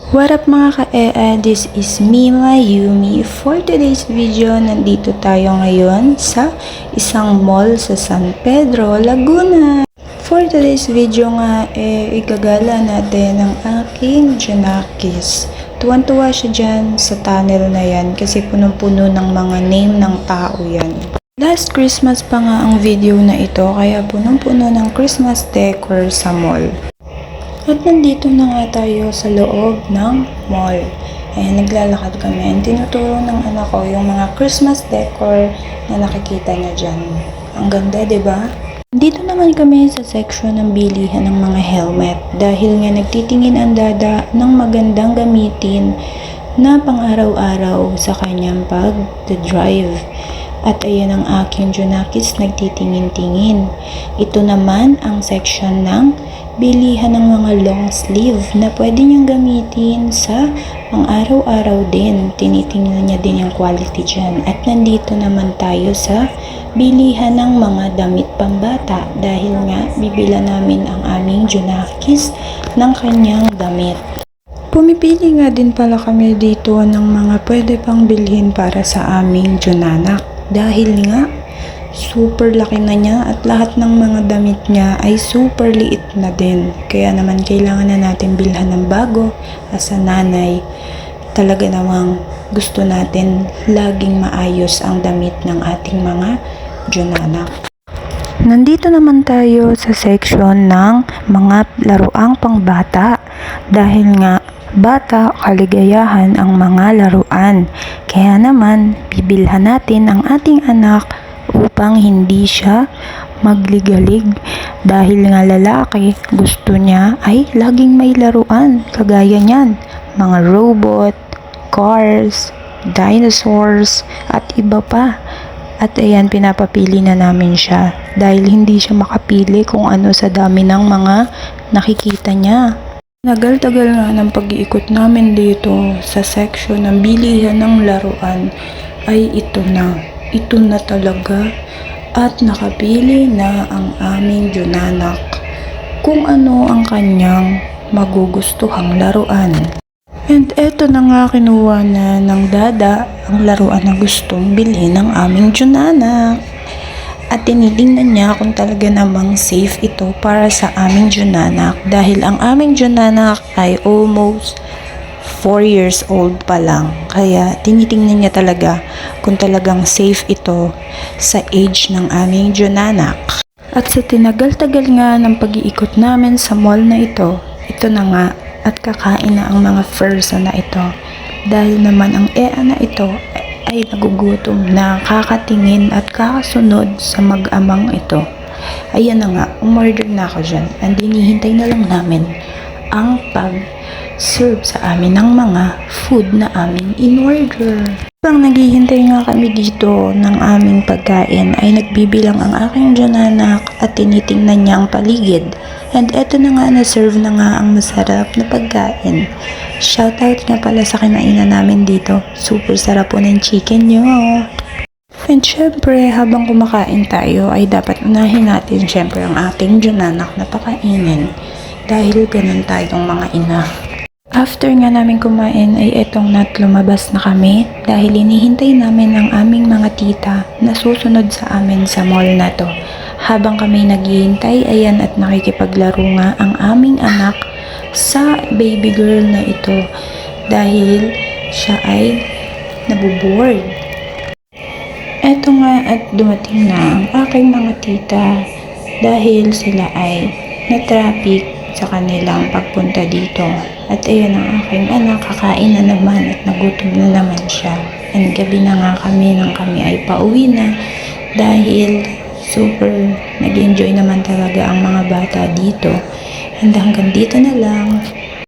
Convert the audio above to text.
What up mga ka-EA? This is me, Mayumi. For today's video, nandito tayo ngayon sa isang mall sa San Pedro, Laguna. For today's video nga, igagala natin ang aking Junakis. Tuwan-tuwa siya dyan sa tunnel na yan kasi punong-puno ng mga name ng tao yan. Last Christmas pa nga ang video na ito kaya punong-puno ng Christmas decor sa mall. At nandito na nga tayo sa loob ng mall. Ayan, naglalakad kami. And tinuturo ng anak ko yung mga Christmas decor na nakikita niya dyan. Ang ganda, diba? Dito naman kami sa section ng bilihan ng mga helmet. Dahil nga nagtitingin ang dada ng magandang gamitin na pang-araw-araw sa kanyang pag-drive. At ayan ang aking Junakis nagtitingin-tingin. Ito naman ang section ng bilihan ng mga long sleeve na pwede niyang gamitin sa pang-araw-araw din. Tinitingnan niya din yung quality dyan. At nandito naman tayo sa bilihan ng mga damit pambata dahil nga bibila namin ang aming Junakis ng kanyang damit. Pumipili nga din pala kami dito ng mga pwede pang bilhin para sa aming Junanak dahil nga super laki na niya at lahat ng mga damit niya ay super liit na din. Kaya naman kailangan na natin bilhan ng bago as a nanay. Talaga namang gusto natin laging maayos ang damit ng ating mga Junanak. Nandito naman tayo sa section ng mga laruang pangbata dahil nga bata, kaligayahan ang mga laruan. Kaya naman bibilhan natin ang ating anak upang hindi siya magligalig dahil nga lalaki gusto niya ay laging may laruan kagaya niyan, mga robot, cars, dinosaurs at iba pa. At ayan, pinapapili na namin siya dahil hindi siya makapili kung ano sa dami ng mga nakikita niya. Nagal-tagal nga ng pag-iikot namin dito sa section ng bilihan ng laruan ay ito na talaga at nakapili na ang aming Junanak kung ano ang kanyang magugustuhang laruan. And eto na nga, kinuha na ng dada ang laruan na gustong bilhin ng aming Junanak. At tinitingnan niya kung talaga namang safe ito para sa aming Junanak dahil ang aming Junanak ay almost 4 years old pa lang. Kaya tinitingnan niya talaga kung talagang safe ito sa age ng aming Junanak. At sa tinagal-tagal nga ng pag-iikot namin sa mall na ito na nga at kakain na ang mga fursa na ito. Dahil naman ang EA na ito ay nagugutom na kakatingin at kakasunod sa mag-amang ito. Ayan na nga, umorder na ako dyan. And hinihintay na lang namin ang pag-serve sa amin ng mga food na aming in-order. Habang naghihintay nga kami dito ng aming pagkain ay nagbibilang ang aking Junanak at tinitingnan niya ang paligid. And eto na nga, na-serve na nga ang masarap na pagkain. Shoutout nga pala sa kinainan namin dito. Super sarap po ng chicken nyo. And syempre, habang kumakain tayo ay dapat unahin natin syempre ang ating Junanak na pakainin. Dahil ganun tayong mga ina. After nga namin kumain ay etong lumabas na kami dahil hinihintay namin ang aming mga tita na susunod sa amin sa mall na to. Habang kami naghihintay, ayan at nakikipaglaro nga ang aming anak sa baby girl na ito dahil siya ay nabuboard. Eto nga at dumating na ang aking mga tita dahil sila ay na-traffic sa kanilang pagpunta dito. At ayan ang aking anak, kakain na naman at nagutom na naman siya. And gabi na nga kami nang kami ay pauwi na dahil super nag-enjoy naman talaga ang mga bata dito. And hanggang dito na lang.